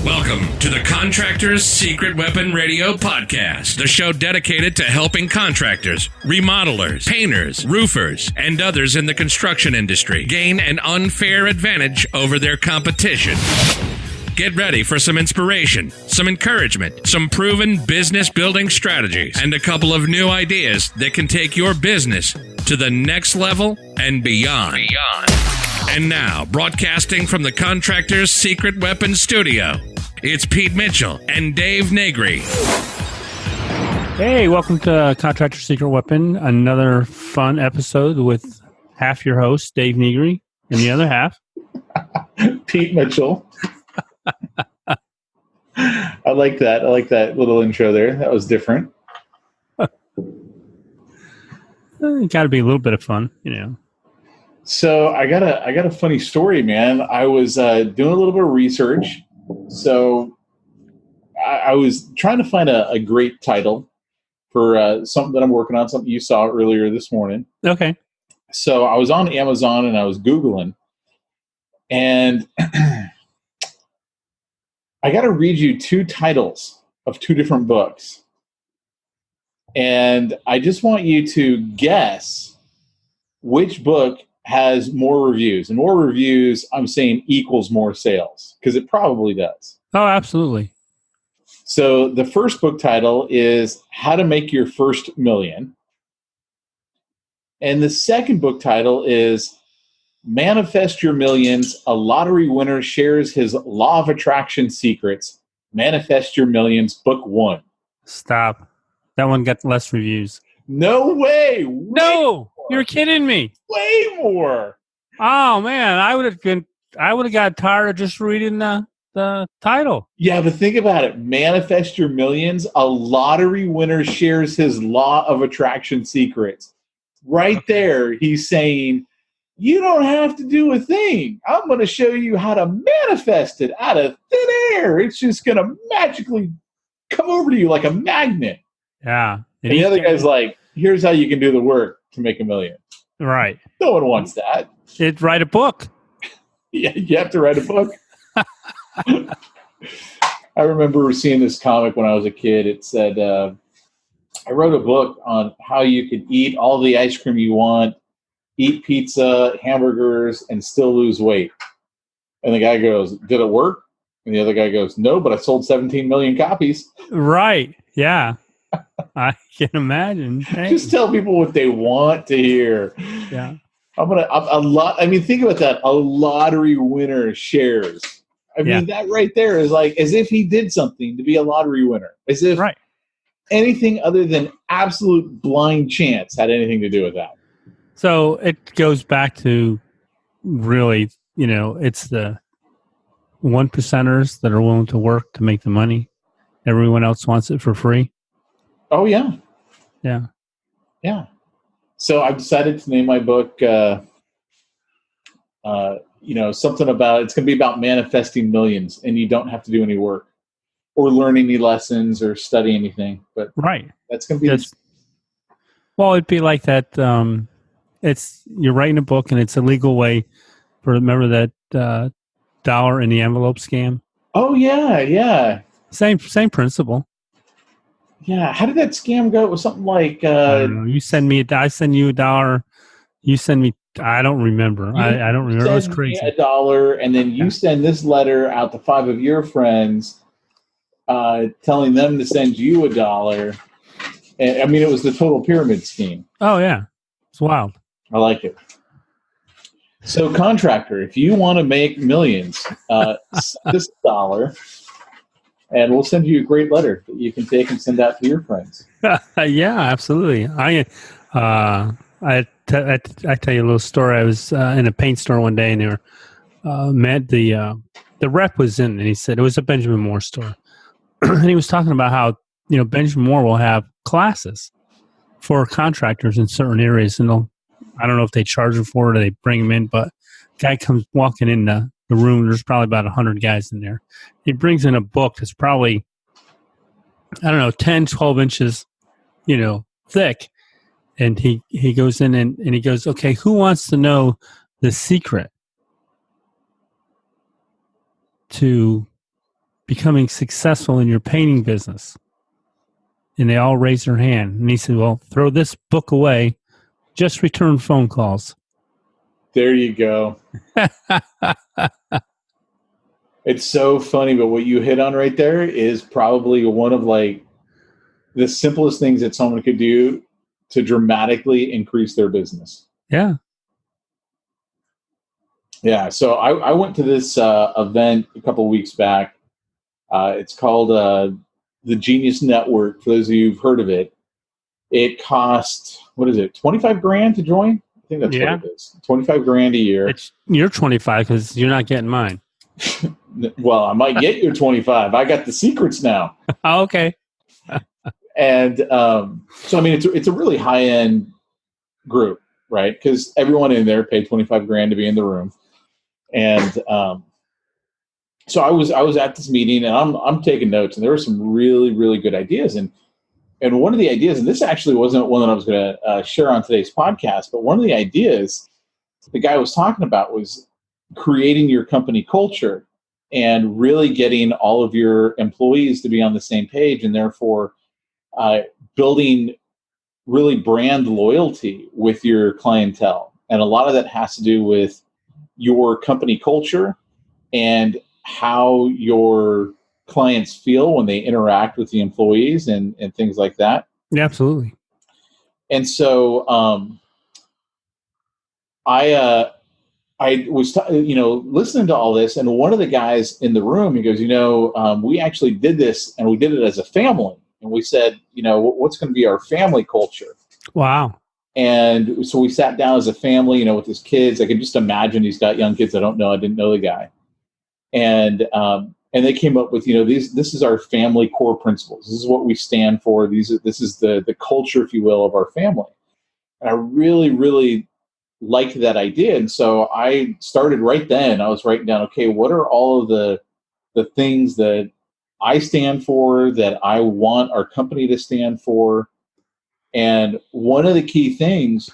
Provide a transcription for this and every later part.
Welcome to the Contractors Secret Weapon Radio Podcast, the show dedicated to helping contractors, remodelers, painters, roofers, and others in the construction industry gain an unfair advantage over their competition. Get ready for some inspiration, some encouragement, some proven business building strategies, and a couple of new ideas that can take your business to the next level and beyond. And now, broadcasting from the Contractors Secret Weapon Studio, it's Pete Mitchell and Dave Negri. Hey, welcome to Contractors Secret Weapon, another fun episode with half your host, Dave Negri, and the other half, Pete Mitchell. I like that. I like that little intro there. That was different. Got to be a little bit of fun, you know. So I got a funny story, man. I was doing a little bit of research. So I was trying to find a great title for something that I'm working on, something you saw earlier this morning. Okay. So I was on Amazon and I was Googling, and I got to read you two titles of two different books. And I just want you to guess which book has more reviews. And more reviews, I'm saying, equals more sales, because it probably does. Oh, absolutely. So the first book title is How to Make Your First Million. And the second book title is Manifest Your Millions. A lottery winner shares his law of attraction secrets. Manifest Your Millions, Book 1. Stop. That one got less reviews. No way. No, you're kidding me. Way more. Oh man, I would have got tired of just reading the title. Yeah, but think about it. Manifest Your Millions. A lottery winner shares his law of attraction secrets. Right there, he's saying, you don't have to do a thing. I'm going to show you how to manifest it out of thin air. It's just going to magically come over to you like a magnet. Yeah. And the other guy's like, here's how you can do the work to make $1 million. Right. No one wants that. Write a book. Yeah, you have to write a book. I remember seeing this comic when I was a kid. It said, I wrote a book on how you could eat all the ice cream you want, eat pizza, hamburgers, and still lose weight. And the guy goes, did it work? And the other guy goes, no, but I sold 17 million copies. Right. Yeah. I can imagine. Hey. Just tell people what they want to hear. Yeah. Think about that. A lottery winner shares. I mean, that right there is like as if he did something to be a lottery winner. As if anything other than absolute blind chance had anything to do with that. So it goes back to really, it's the 1%ers that are willing to work to make the money. Everyone else wants it for free. Oh, yeah. Yeah. Yeah. So I've decided to name my book, something about, it's going to be about manifesting millions, and you don't have to do any work or learn any lessons or study anything. But that's going to be well, it'd be like that. You're writing a book, and it's a legal way for, remember that dollar in the envelope scam? Oh, yeah, yeah. Same principle. Yeah. How did that scam go? It was something like... I don't know. You send me I send you $1. You send me... I don't remember. I don't remember. It was crazy. $1, and then you send this letter out to 5 of your friends telling them to send you $1. And, I mean, it was the total pyramid scheme. Oh, yeah. It's wild. I like it. So, contractor, if you want to make millions, send us $1, and we'll send you a great letter that you can take and send out to your friends. Yeah, absolutely. I tell you a little story. I was in a paint store one day, and they were met the rep was in, and he said it was a Benjamin Moore store, and he was talking about how Benjamin Moore will have classes for contractors in certain areas, and I don't know if they charge them for it or they bring them in, but guy comes walking in the room. There's probably about 100 guys in there. He brings in a book that's probably, 10, 12 inches, thick. And he goes in and he goes, okay, who wants to know the secret to becoming successful in your painting business? And they all raised their hand. And he said, well, throw this book away. Just return phone calls. There you go. It's so funny, but what you hit on right there is probably one of like the simplest things that someone could do to dramatically increase their business. Yeah. Yeah. So I went to this event a couple of weeks back. It's called the Genius Network. For those of you who've heard of it, it cost, what is it, 25 grand to join? I think that's what it is. 25 grand a year. You're 25 because you're not getting mine. Well, I might get your 25. I got the secrets now. Oh, okay. And so, I mean, it's a really high end group, right? Because everyone in there paid 25 grand to be in the room. And so I was at this meeting, and I'm taking notes, and there were some really, really good ideas. And one of the ideas, and this actually wasn't one that I was going to share on today's podcast, but one of the ideas the guy was talking about was creating your company culture and really getting all of your employees to be on the same page, and therefore building really brand loyalty with your clientele. And a lot of that has to do with your company culture and how your clients feel when they interact with the employees and things like that. Yeah, absolutely. And so I was listening to all this, and one of the guys in the room, he goes, we actually did this, and we did it as a family. And we said, what's going to be our family culture? Wow. And so we sat down as a family, with his kids. I can just imagine he's got young kids. I didn't know the guy. And they came up with, this is our family core principles. This is what we stand for. This is the culture, if you will, of our family. And I really, really liked that idea. And so I started right then. I was writing down, okay, what are all of the things that I stand for, that I want our company to stand for? And one of the key things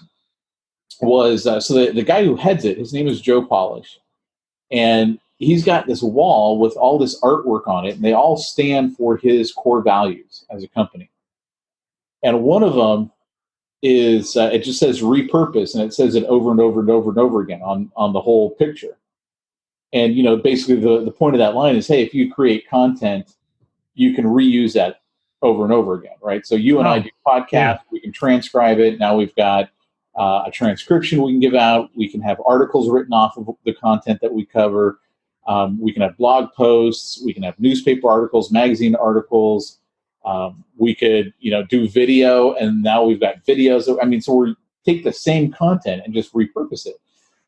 was, so the guy who heads it, his name is Joe Polish. And he's got this wall with all this artwork on it, and they all stand for his core values as a company. And one of them is, it just says repurpose, and it says it over and over and over and over again on the whole picture. And, basically the point of that line is, hey, if you create content, you can reuse that over and over again, right? So you and I do podcasts, we can transcribe it. Now we've got a transcription we can give out. We can have articles written off of the content that we cover. We can have blog posts. We can have newspaper articles, magazine articles. We could, do video, and now we've got videos. So we take the same content and just repurpose it.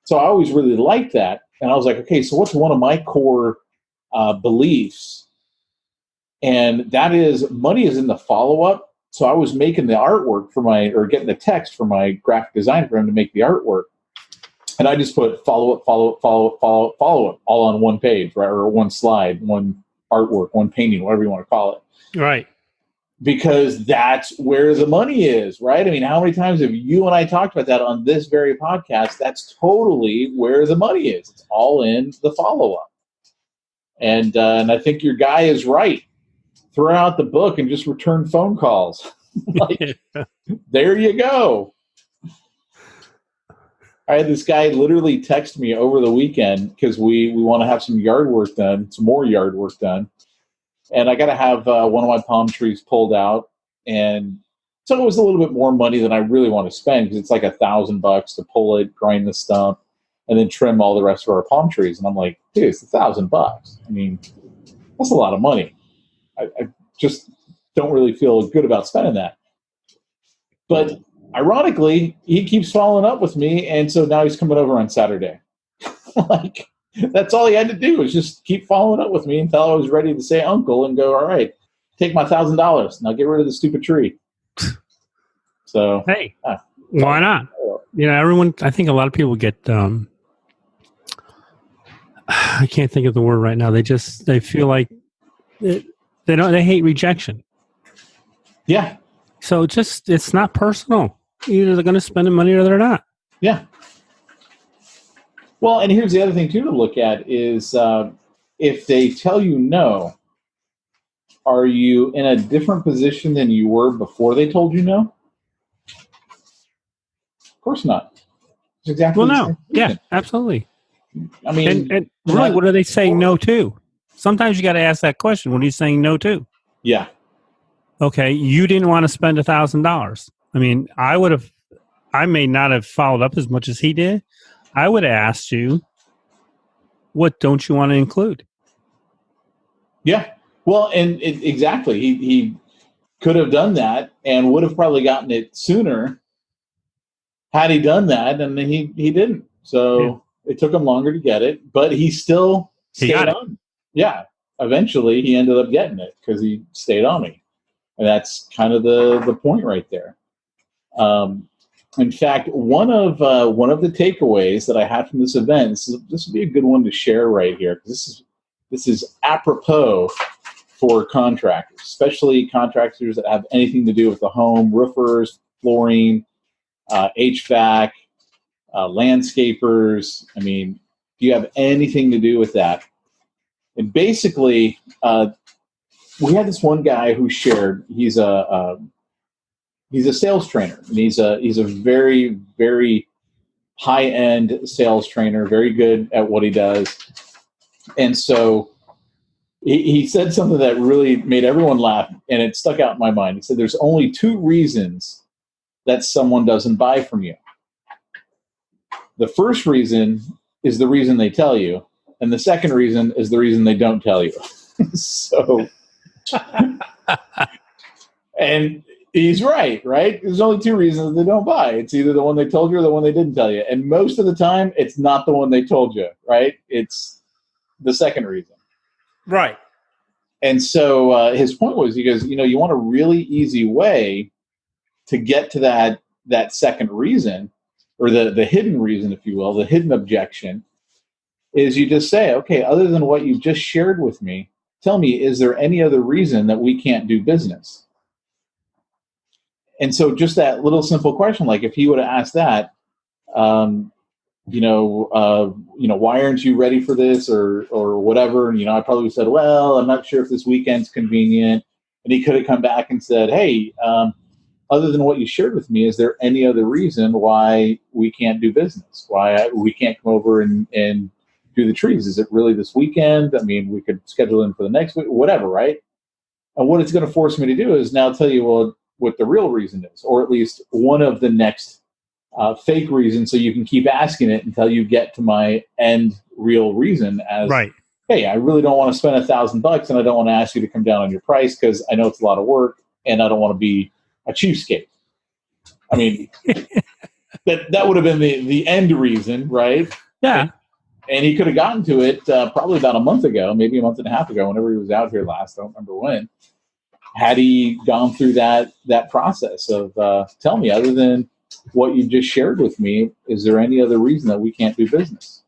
So I always really liked that. And I was like, okay, so what's one of my core beliefs? And that is, money is in the follow-up. So I was making the artwork getting the text for my graphic design for him to make the artwork. And I just put follow-up, all on one page, right? Or one slide, one artwork, one painting, whatever you want to call it. Right. Because that's where the money is, right? How many times have you and I talked about that on this very podcast? That's totally where the money is. It's all in the follow-up. And I think your guy is right. Throw out the book and just return phone calls. There you go. I had this guy literally text me over the weekend because we want to have some more yard work done. And I got to have one of my palm trees pulled out. And so it was a little bit more money than I really want to spend, because it's like $1,000 to pull it, grind the stump, and then trim all the rest of our palm trees. And I'm like, dude, it's $1,000. That's a lot of money. I just don't really feel good about spending that. But ironically, he keeps following up with me, and so now he's coming over on Saturday. That's all he had to do, was just keep following up with me until I was ready to say uncle and go, all right, take my $1,000. Now get rid of the stupid tree. So hey, why not? Everyone, I think a lot of people get I can't think of the word right now. They feel like they hate rejection. Yeah. So it's not personal. Either they're going to spend the money or they're not. Yeah. Well, and here's the other thing too to look at is if they tell you no, are you in a different position than you were before they told you no? Of course not. It's exactly the same Yeah, position. absolutely. I mean, And really, what are they saying no to? Sometimes you got to ask that question. What are you saying no to? yeah. Okay, you didn't want to spend $1,000. I mean, I may not have followed up as much as he did. I would have asked you, what don't you want to include? Yeah. Well, and exactly. He could have done that and would have probably gotten it sooner had he done that, and he didn't. So it took him longer to get it, but he still stayed on. Yeah. Eventually, he ended up getting it because he stayed on me. And that's kind of the point right there. In fact, one of the takeaways that I had from this event, this would be a good one to share right here, because this is apropos for contractors, especially contractors that have anything to do with the home, roofers, flooring, HVAC, landscapers. I mean, if you have anything to do with that. And basically, we had this one guy who shared. He's a sales trainer, and he's a very, very high end sales trainer, very good at what he does. And so he said something that really made everyone laugh, and it stuck out in my mind. He said, "There's only 2 reasons that someone doesn't buy from you. The first reason is the reason they tell you, and the second reason is the reason they don't tell you." So, and he's right? There's only 2 reasons they don't buy. It's either the one they told you or the one they didn't tell you. And most of the time, it's not the one they told you, right? It's the second reason. Right. And so his point was, he goes, you want a really easy way to get to that second reason, or the hidden reason, if you will, the hidden objection, is you just say, okay, other than what you've just shared with me, tell me, is there any other reason that we can't do business? And so just that little simple question, like if he would have asked that, why aren't you ready for this, or whatever? And, I probably said, well, I'm not sure if this weekend's convenient. And he could have come back and said, hey, other than what you shared with me, is there any other reason why we can't do business? Why we can't come over and do the trees? Is it really this weekend? I mean, we could schedule in for the next week, whatever, right? And what it's going to force me to do is now tell you, well, what the real reason is, or at least one of the next fake reasons, so you can keep asking it until you get to my end real reason as, right. Hey, I really don't want to spend $1,000, and I don't want to ask you to come down on your price because I know it's a lot of work, and I don't want to be a cheapskate. I mean, that would have been the end reason, right? Yeah. And he could have gotten to it probably about a month ago, maybe a month and a half ago, whenever he was out here last. I don't remember when. Had he gone through that process of, tell me, other than what you just shared with me, is there any other reason that we can't do business?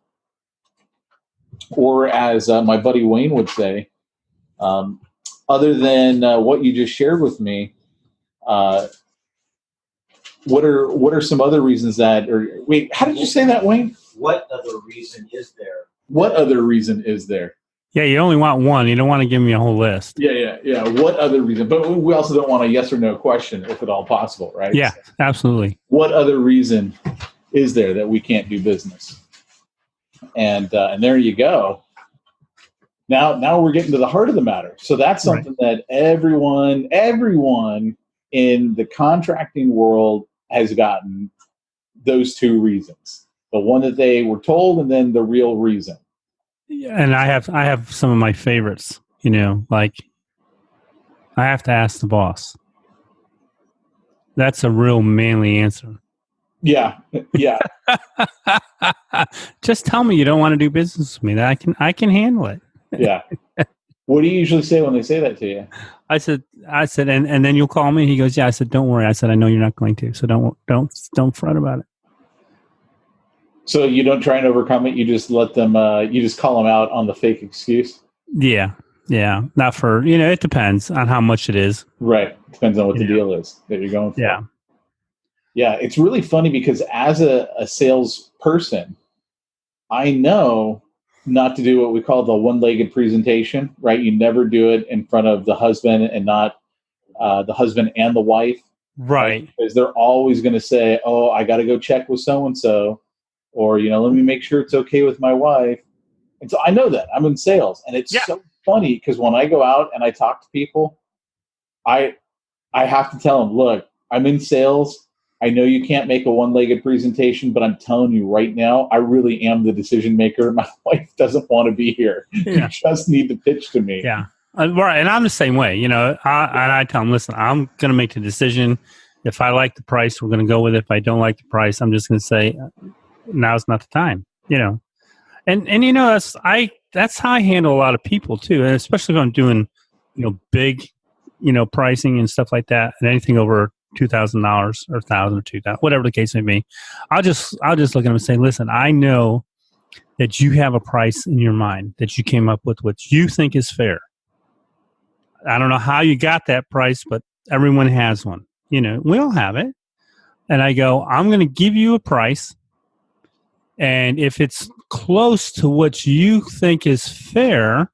Or as my buddy Wayne would say, other than what you just shared with me, what are some other reasons that, or wait, how did you say that, Wayne? What other reason is there? What other reason is there? Yeah, you only want one. You don't want to give me a whole list. Yeah. What other reason? But we also don't want a yes or no question, if at all possible, right? Yeah, absolutely. What other reason is there that we can't do business? And there you go. Now we're getting to the heart of the matter. So that's something that everyone in the contracting world has gotten, those 2 reasons. The one that they were told, and then the real reason. And I have some of my favorites, like I have to ask the boss. That's a real manly answer. Yeah. Just tell me you don't want to do business with me. That I can handle it. Yeah. What do you usually say when they say that to you? I said, and then you'll call me. He goes, yeah. I said, don't worry. I said, I know you're not going to, so don't fret about it. So you don't try and overcome it. You just let them. You just call them out on the fake excuse. Yeah. Not for it depends on how much it is. Right. Depends on what the deal is that you're going for. Yeah. Yeah. It's really funny because as a salesperson, I know not to do what we call the one-legged presentation, right? You never do it in front of the husband and not the husband and the wife. Right. Because they're always going to say, oh, I got to go check with so-and-so, or, let me make sure it's okay with my wife. And so I know that. I'm in sales. And it's so funny because when I go out and I talk to people, I have to tell them, look, I'm in sales. I know you can't make a one-legged presentation, but I'm telling you right now, I really am the decision maker. My wife doesn't want to be here. You just need to pitch to me. Yeah. Right. And I'm the same way. I tell them, listen, I'm going to make the decision. If I like the price, we're going to go with it. If I don't like the price, I'm just going to say, now's not the time, And that's how I handle a lot of people too. And especially if I'm doing, big, pricing and stuff like that, and anything over $2,000 or $1,000 or $2,000, whatever the case may be, I'll just look at them and say, listen, I know that you have a price in your mind that you came up with, what you think is fair. I don't know how you got that price, but everyone has one. We all have it. And I go, I'm going to give you a price. And if it's close to what you think is fair,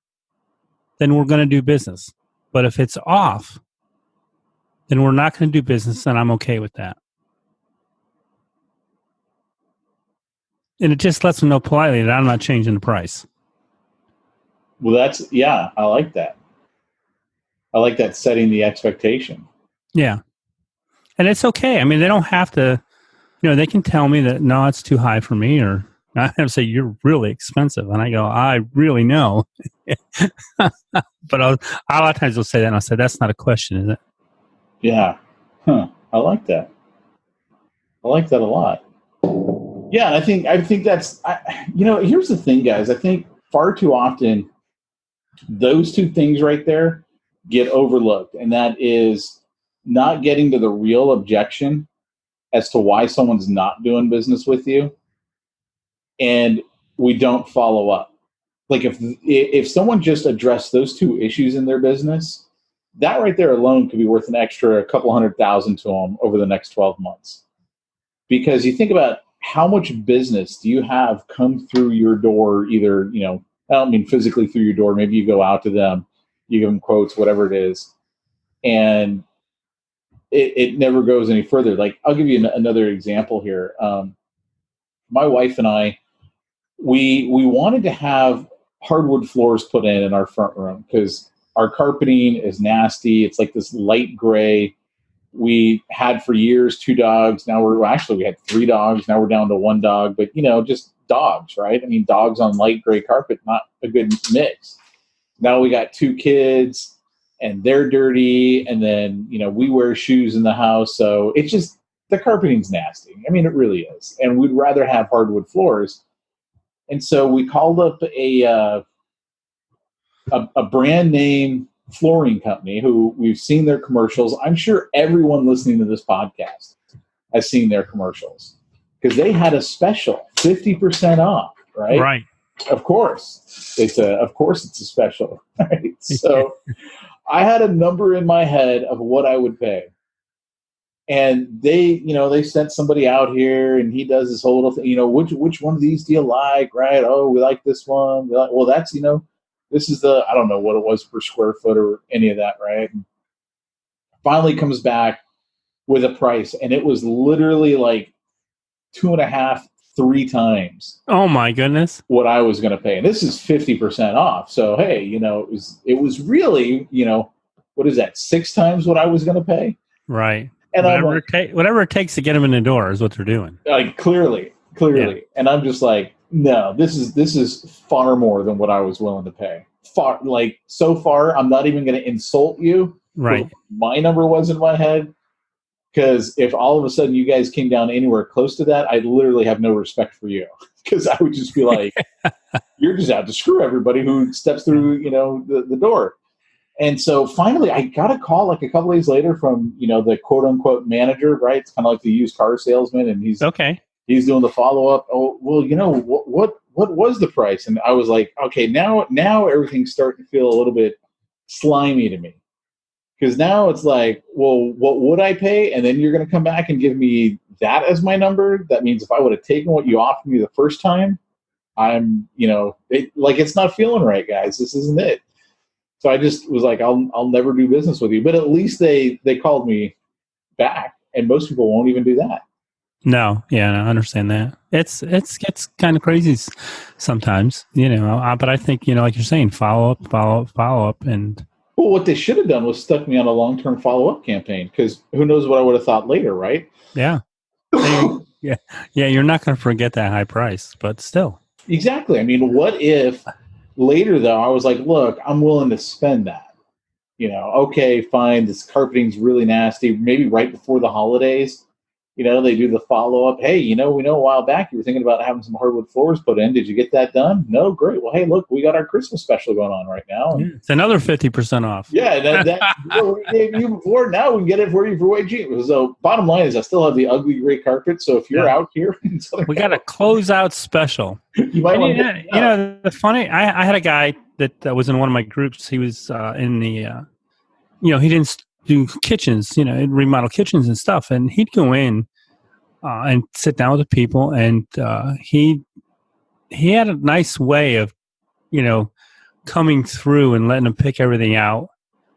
then we're going to do business. But if it's off, then we're not going to do business, and I'm okay with that. And it just lets them know politely that I'm not changing the price. Well, I like that. I like that, setting the expectation. Yeah. And it's okay. I mean, they don't have to, they can tell me that, no, it's too high for me, or I have to say, you're really expensive. And I go, I really know. But a lot of times they'll say that, and I'll say, that's not a question, is it? Yeah. Huh. I like that. I like that a lot. Yeah, and I think that's, here's the thing, guys. I think far too often those two things right there get overlooked, and that is not getting to the real objection as to why someone's not doing business with you, and we don't follow up. Like if someone just addressed those two issues in their business, that right there alone could be worth an extra couple $100,000 to them over the next 12 months. Because you think about how much business do you have come through your door, either, I don't mean physically through your door, maybe you go out to them, you give them quotes, whatever it is, and it never goes any further. Like, I'll give you another example here. My wife and I, we wanted to have hardwood floors put in our front room because our carpeting is nasty. It's like this light gray. We had for years 2 dogs. Now we had 3 dogs. Now we're down to 1 dog, but just dogs, right? I mean, dogs on light gray carpet, not a good mix. Now we got 2 kids and they're dirty. And then, we wear shoes in the house. So it's just, the carpeting's nasty. I mean, it really is. And we'd rather have hardwood floors. And so we called up a brand name flooring company who we've seen their commercials. I'm sure everyone listening to this podcast has seen their commercials because they had a special 50% off, right? Right. Of course it's a special, right? So I had a number in my head of what I would pay. And they sent somebody out here, and he does this whole little thing. Which one of these do you like? Right? Oh, we like this one. Well, that's this is I don't know what it was per square foot or any of that, right? And finally comes back with a price, and it was literally like 2.5, 3 times. Oh my goodness! What I was going to pay, and this is 50% off. So hey, it was really what is that? 6 times what I was going to pay. Right. And whatever it takes to get them in the door is what they're doing. Like clearly. Yeah. And I'm just like, no, this is far more than what I was willing to pay. So far, I'm not even going to insult you. Right. My number was in my head, because if all of a sudden you guys came down anywhere close to that, I'd literally have no respect for you, because I would just be like, you're just out to screw everybody who steps through, the door. And so finally, I got a call like a couple days later from, the quote unquote manager, right? It's kind of like the used car salesman. And he's doing the follow up. Oh, well, what was the price? And I was like, okay, now everything's starting to feel a little bit slimy to me. Because now it's like, well, what would I pay? And then you're going to come back and give me that as my number. That means if I would have taken what you offered me the first time, I'm, it's not feeling right, guys. This isn't it. So I just was like, I'll never do business with you. But at least they called me back, and most people won't even do that. No, yeah, I understand that. It's kind of crazy sometimes, but I think, like you're saying, follow up. And well, what they should have done was stuck me on a long-term follow-up campaign, because who knows what I would have thought later, right? Yeah. Yeah, you're not going to forget that high price, but still. Exactly. I mean, what if later, though, I was like, look, I'm willing to spend that. Okay, fine, this carpeting's really nasty. Maybe right before the holidays, they do the follow-up. Hey, we know a while back you were thinking about having some hardwood floors put in. Did you get that done? No? Great. Well, hey, look, we got our Christmas special going on right now. Yeah, it's another 50% off. Yeah, that we gave you before. Now we can get it for you for way cheaper. So bottom line is I still have the ugly gray carpet. So if you're out here in Southern we got a closeout special. You might want to the funny, I had a guy that was in one of my groups. He was in the, he didn't do kitchens, he'd remodel kitchens and stuff. And he'd go in and sit down with the people. And he had a nice way of, coming through and letting them pick everything out,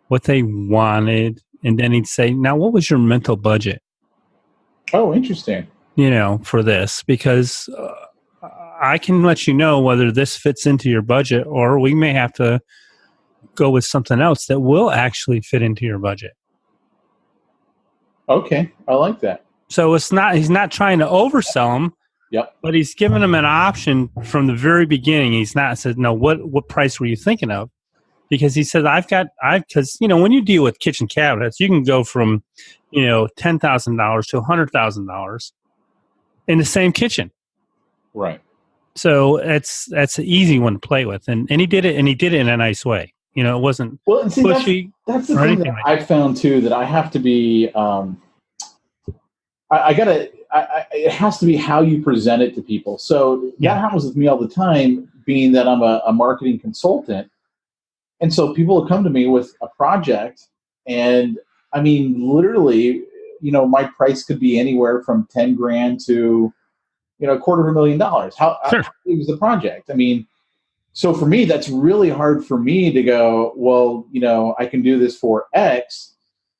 what they wanted. And then he'd say, now, what was your mental budget? Oh, interesting. For this, because I can let you know whether this fits into your budget, or we may have to go with something else that will actually fit into your budget. Okay, I like that. So he's not trying to oversell them. Yep. But he's given them an option from the very beginning. He's not said, no, what price were you thinking of? Because he says, because when you deal with kitchen cabinets, you can go from, $10,000 to $100,000 in the same kitchen. Right. So that's an easy one to play with. And he did it in a nice way. It wasn't pushy. That's the thing that I found too, that I have to be, it has to be how you present it to people. So that happens with me all the time, being that I'm a marketing consultant. And so people will come to me with a project, and I mean, literally, my price could be anywhere from 10 grand to, $250,000. How big is the project? I mean, so for me, that's really hard for me to go, well, I can do this for X,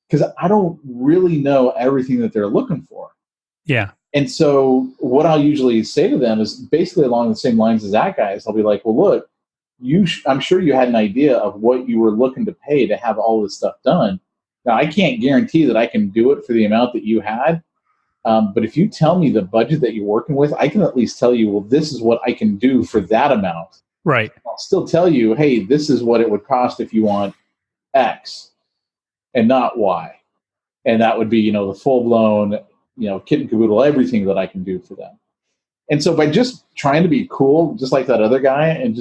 because I don't really know everything that they're looking for. Yeah. And so what I'll usually say to them is basically along the same lines as that guy is, I'll be like, well, look, I'm sure you had an idea of what you were looking to pay to have all this stuff done. Now, I can't guarantee that I can do it for the amount that you had. But if you tell me the budget that you're working with, I can at least tell you, well, this is what I can do for that amount. Right. I'll still tell you, hey, this is what it would cost if you want X and not Y. And that would be, the full-blown, kit and caboodle, everything that I can do for them. And so by just trying to be cool, just like that other guy, and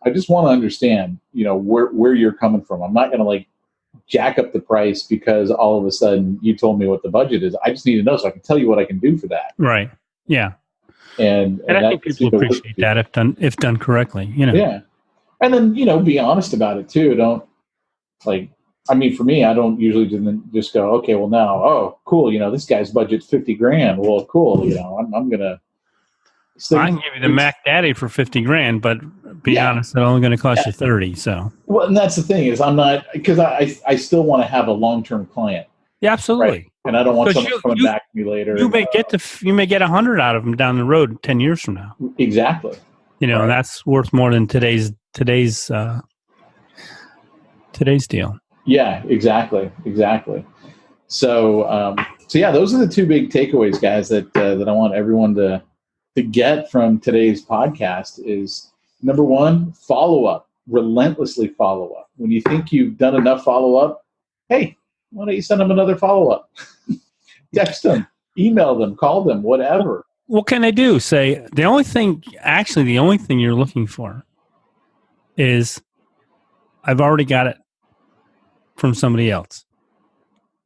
I just want to understand, where you're coming from. I'm not going to jack up the price because all of a sudden you told me what the budget is. I just need to know so I can tell you what I can do for that. Right. Yeah. And I think people appreciate that if done correctly, Yeah. And then, be honest about it too. Don't for me, I don't usually just go, okay, well now, oh, cool. This guy's budget's 50 grand. Well, cool. I'm going to. I can give you the Mac Daddy for 50 grand, but be honest, it's only going to cost you 30. So. Well, and that's the thing is I'm not, because I still want to have a long-term client. Yeah, absolutely. Right? And I don't want someone coming back to me later. You may get 100 out of them down the road 10 years from now. Exactly. And that's worth more than today's deal. Yeah, exactly. So yeah, those are the two big takeaways, guys, that I want everyone to get from today's podcast is, number one, follow up, relentlessly follow up. When you think you've done enough follow up, hey, why don't you send them another follow up? Text them, email them, call them, whatever. What can they do? Say the only thing you're looking for is I've already got it from somebody else.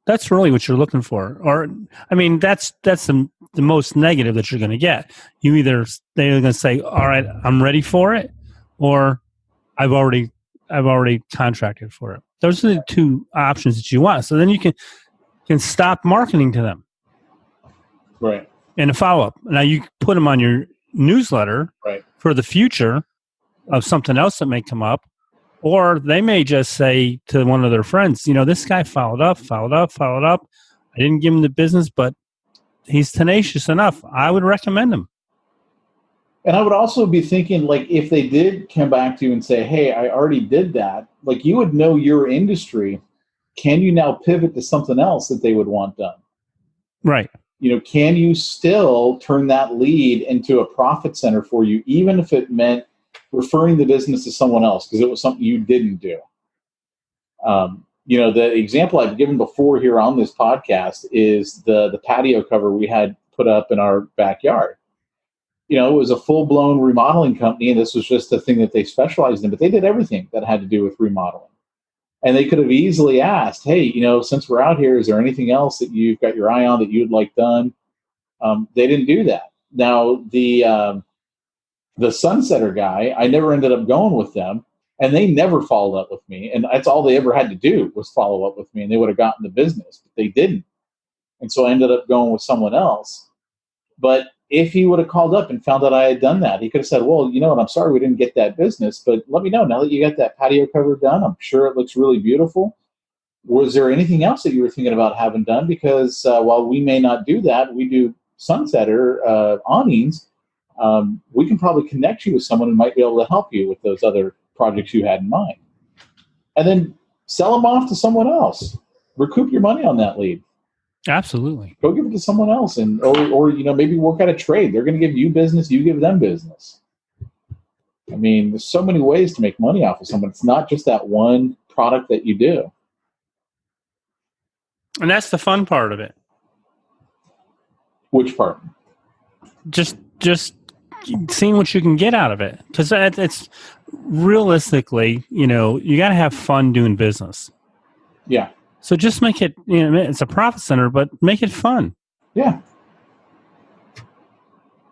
That's really what you're looking for. Or, I mean, that's the most negative that you're going to get. They're going to say, all right, I'm ready for it, or I've already contracted for it. Those are the two options that you want. So then you can stop marketing to them. Right. And a follow-up. Now you put them on your newsletter. Right. for the future of something else that may come up. Or they may just say to one of their friends, this guy followed up. I didn't give him the business, but he's tenacious enough. I would recommend him. And I would also be thinking, like, if they did come back to you and say, hey, I already did that, like, you would know your industry. Can you now pivot to something else that they would want done? Right. Can you still turn that lead into a profit center for you, even if it meant referring the business to someone else because it was something you didn't do? The example I've given before here on this podcast is the patio cover we had put up in our backyard. It was a full-blown remodeling company, and this was just the thing that they specialized in, but they did everything that had to do with remodeling. And they could have easily asked, hey, since we're out here, is there anything else that you've got your eye on that you'd like done? They didn't do that. Now, the Sunsetter guy, I never ended up going with them, and they never followed up with me. And that's all they ever had to do was follow up with me, and they would have gotten the business, but they didn't. And so I ended up going with someone else. But if he would have called up and found out I had done that, he could have said, well, you know what, I'm sorry we didn't get that business, but let me know now that you got that patio cover done. I'm sure it looks really beautiful. Was there anything else that you were thinking about having done? Because while we may not do that, we do Sunsetter awnings. We can probably connect you with someone who might be able to help you with those other projects you had in mind. And then sell them off to someone else. Recoup your money on that lead. Absolutely. Go give it to someone else, and or maybe work out a trade. They're going to give you business, you give them business. I mean, there's so many ways to make money off of someone. It's not just that one product that you do. And that's the fun part of it. Which part? Just seeing what you can get out of it. Because it's realistically, you got to have fun doing business. Yeah. So just make it, it's a profit center, but make it fun. Yeah.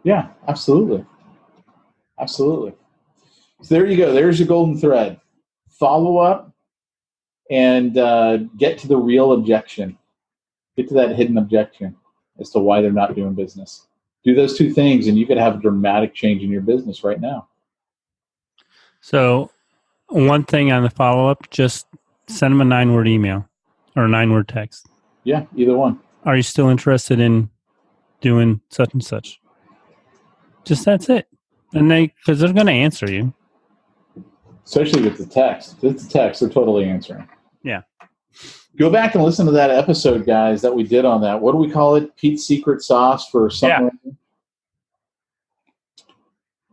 Yeah, absolutely. Absolutely. So there you go. There's your golden thread. Follow up and get to the real objection. Get to that hidden objection as to why they're not doing business. Do those two things, and you could have a dramatic change in your business right now. So one thing on the follow-up, just send them a 9-word email or a 9-word text. Yeah, either one. Are you still interested in doing such and such? Just that's it. And because they're going to answer you. Especially with the text. If it's a text, they're totally answering. Yeah. Go back and listen to that episode, guys, that we did on that. What do we call it? Pete's Secret Sauce for something?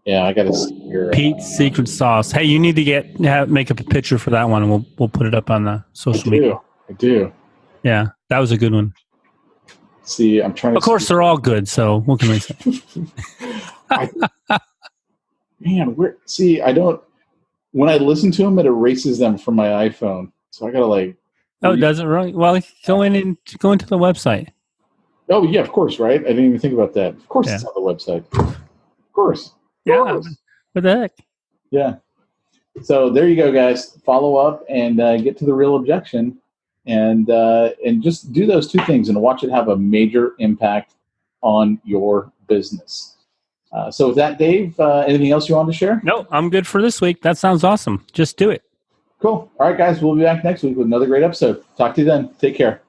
Yeah, I got to see here. Pete's Secret Sauce. Hey, you need to make up a picture for that one, and we'll put it up on the social media. I do. Yeah, that was a good one. See, I'm trying to... Of course, they're all good, so what can we say? I don't... When I listen to them, it erases them from my iPhone. So I got to Oh, does it really? Well, go into the website. Oh, yeah, of course, right? I didn't even think about that. Of course it's on the website. Of course. Yeah, what the heck? Yeah. So there you go, guys. Follow up and get to the real objection, and just do those two things and watch it have a major impact on your business. So with that, Dave, anything else you want to share? No, I'm good for this week. That sounds awesome. Just do it. Cool. All right, guys, we'll be back next week with another great episode. Talk to you then. Take care.